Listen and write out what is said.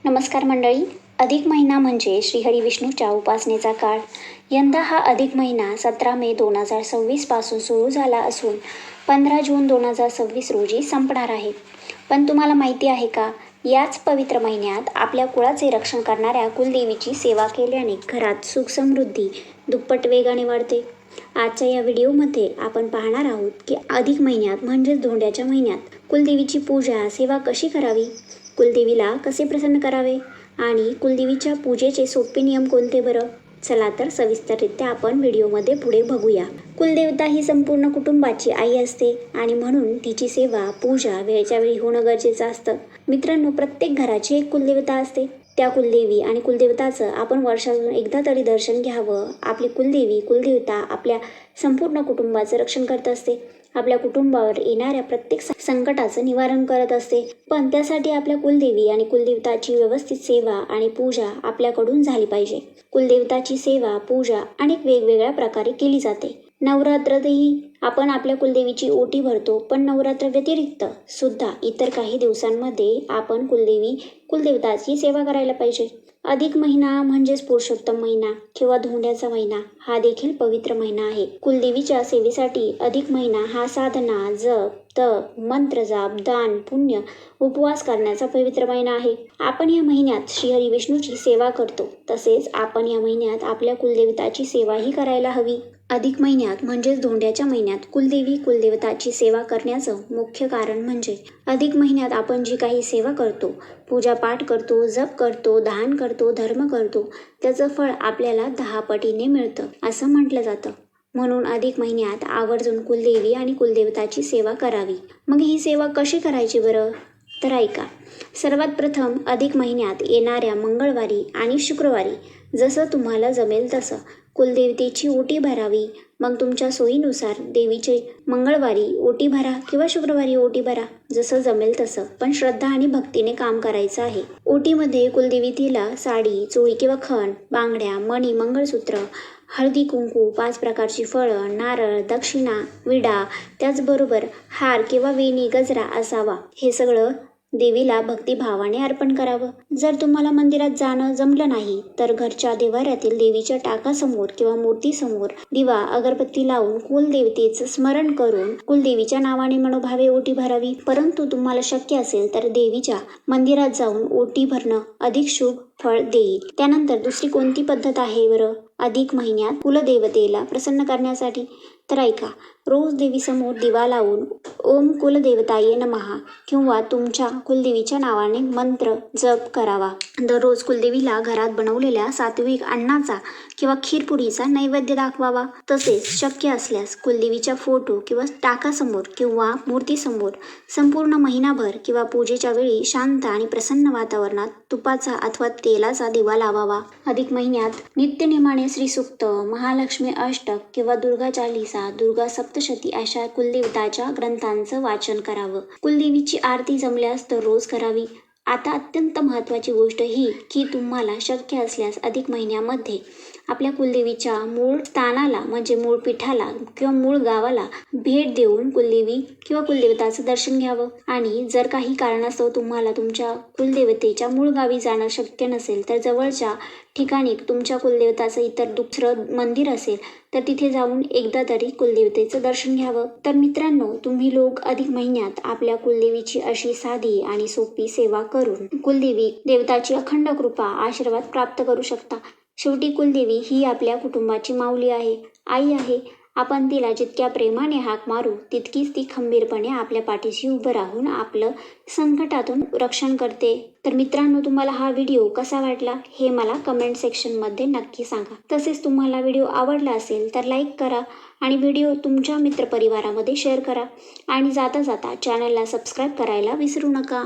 नमस्कार मंडळी. अधिक महिना म्हणजे श्रीहरी विष्णूच्या उपासनेचा काळ. यंदा हा अधिक महिना 17 मे 2026 पासून सुरू झाला असून 15 जून 2026 रोजी संपणार आहे. पण तुम्हाला माहिती आहे का, याच पवित्र महिन्यात आपल्या कुळाचे रक्षण करणाऱ्या कुलदेवीची सेवा केल्याने घरात सुख समृद्धी दुप्पट वेगाने वाढते. आजच्या या व्हिडिओमध्ये आपण पाहणार आहोत की अधिक महिन्यात म्हणजेच धोंड्याच्या महिन्यात कुलदेवीची पूजा सेवा कशी करावी, कुलदेवीला कसे प्रसन्न करावे आणि कुलदेवीच्या पूजेचे सोपे नियम कोणते बरं. चला तर सविस्तररित्या आपण व्हिडिओमध्ये पुढे बघूया. कुलदेवता ही संपूर्ण कुटुंबाची आई असते आणि म्हणून तिची सेवा पूजा वेळच्या वेळी होणं गरजेचं असतं. मित्रांनो, प्रत्येक घराची एक कुलदेवता असते. त्या कुलदेवी आणि कुलदेवताचं आपण वर्षातून एकदा तरी दर्शन घ्यावं. आपली कुलदेवी कुलदेवता आपल्या संपूर्ण कुटुंबाचं रक्षण करत असते. आपल्या कुटुंबावर येणाऱ्या प्रत्येक संकटाचं निवारण करत असते. पण त्यासाठी आपल्या कुलदेवी आणि कुलदेवताची व्यवस्थित सेवा आणि पूजा आपल्याकडून झाली पाहिजे. कुलदेवताची सेवा पूजा अनेक वेगवेगळ्या प्रकारे केली जाते. नवरात्रातही आपण आपल्या कुलदेवीची ओटी भरतो, पण नवरात्र व्यतिरिक्त सुद्धा इतर काही दिवसांमध्ये आपण कुलदेवताची सेवा करायला पाहिजे. अधिक महिना म्हणजेच पुरुषोत्तम महिना किंवा धोंड्याचा महिना हा देखील पवित्र महिना आहे. कुलदेवीच्या सेवेसाठी अधिक महिना हा साधना, जप, तप, मंत्र जाप, दान, पुण्य, उपवास करण्याचा पवित्र महिना आहे. आपण या महिन्यात श्रीहरी विष्णूची सेवा करतो, तसेच आपण या महिन्यात आपल्या कुलदेवताची सेवाही करायला हवी. अधिक महिन्यात म्हणजेच धोंड्याच्या महिन्यात कुलदेवताची सेवा करण्याचं मुख्य कारण म्हणजे अधिक महिन्यात आपण जी काही सेवा करतो, पूजापाठ करतो, जप करतो, दान करतो, धर्म करतो, त्याचं फळ आपल्याला 10 पटीने मिळतं असं म्हटलं जातं. म्हणून अधिक महिन्यात आवर्जून कुलदेवी आणि कुलदेवताची सेवा करावी. मग ही सेवा कशी करायची बरं? तर ऐका. सर्वात प्रथम अधिक महिन्यात येणाऱ्या मंगळवारी आणि शुक्रवारी जसं तुम्हाला जमेल तसं कुलदेवतेची ओटी भरावी. मग तुमच्या सोयीनुसार देवीचे मंगळवारी ओटी भरा किंवा शुक्रवारी ओटी भरा, जसं जमेल तसं, पण श्रद्धा आणि भक्तीने काम करायचं आहे. ओटीमध्ये कुलदेवीला साडी, चोळी किंवा खण, बांगड्या, मणी, मंगळसूत्र, हळदी कुंकू, 5 प्रकारची फळं, नारळ, दक्षिणा, विडा, त्याचबरोबर हार किंवा वेणी, गजरा असावा. हे सगळं देवीला भक्तिभावाने अर्पण करावं. जर तुम्हाला मंदिरात जाणं जमलं नाही तर घरच्या देव्हाऱ्यातील देवीच्या टाकासमोर किंवा मूर्तीसमोर दिवा अगरबत्ती लावून कुलदेवतेचं स्मरण करून कुलदेवीच्या नावाने मनोभावे ओटी भरावी. परंतु तुम्हाला शक्य असेल तर देवीच्या मंदिरात जाऊन ओटी भरणं अधिक शुभ फळ देईल. त्यानंतर दुसरी कोणती पद्धत आहे बरं अधिक महिन्यात कुलदेवतेला प्रसन्न करण्यासाठी? तर ऐका. रोज देवीसमोर दिवा लावून ओम कुलदेवताये नमः किंवा तुमच्या कुलदेवीच्या नावाने मंत्र जप करावा. दररोज कुलदेवीला घरात बनवलेल्या सात्विक अन्नाचा किंवा खीरपुरीचा नैवेद्य दाखवावा. तसेच शक्य असल्यास कुलदेवीच्या फोटो किंवा टाकासमोर किंवा मूर्तीसमोर संपूर्ण महिनाभर किंवा पूजेच्या वेळी शांत आणि प्रसन्न वातावरणात तुपाचा अथवा तेलाचा दिवा लावावा. अधिक महिन्यात नित्यनेमाने श्रीसूक्त, महालक्ष्मी अष्टक किंवा दुर्गा चालीसा, दुर्गा सप्तशती अशा कुलदेवताच्या ग्रंथांचं वाचन करावं. कुलदेवीची आरती जमल्यास तर रोज करावी. आता अत्यंत महत्त्वाची गोष्ट ही की तुम्हाला शक्य असल्यास अधिक महिन्यामध्ये आपल्या कुलदेवीच्या मूळ स्थानाला म्हणजे मूळ पीठाला किंवा मूळ गावाला भेट देऊन कुलदेवी किंवा कुलदेवताचं दर्शन घ्यावं. आणि जर काही कारणास्तव तुम्हाला तुमच्या कुलदेवतेच्या मूळ गावी जाणं शक्य नसेल तर जवळच्या ठिकाणी तुमच्या कुलदेवताचं इतर दुसरं मंदिर असेल तर तिथे जाऊन एकदा तरी कुलदेवतेचं दर्शन घ्यावं. तर मित्रांनो, तुम्ही लोक अधिक महिन्यात आपल्या कुलदेवीची अशी साधी आणि सोपी सेवा करून कुलदेवी देवताची अखंड कृपा आशीर्वाद प्राप्त करू शकता. शेवटी कुलदेवी ही आपल्या कुटुंबाची माऊली आहे, आई आहे. आपण तिला जितक्या प्रेमाने हाक मारू तितकीच ती खंबीरपणे आपल्या पाठीशी उभं राहून आपलं संकटातून रक्षण करते. तर मित्रांनो, तुम्हाला हा व्हिडिओ कसा वाटला हे मला कमेंट सेक्शनमध्ये नक्की सांगा. तसेच तुम्हाला व्हिडिओ आवडला असेल तर लाईक करा आणि व्हिडिओ तुमच्या मित्रपरिवारामध्ये शेअर करा आणि जाता जाता चॅनलला सबस्क्राईब करायला विसरू नका.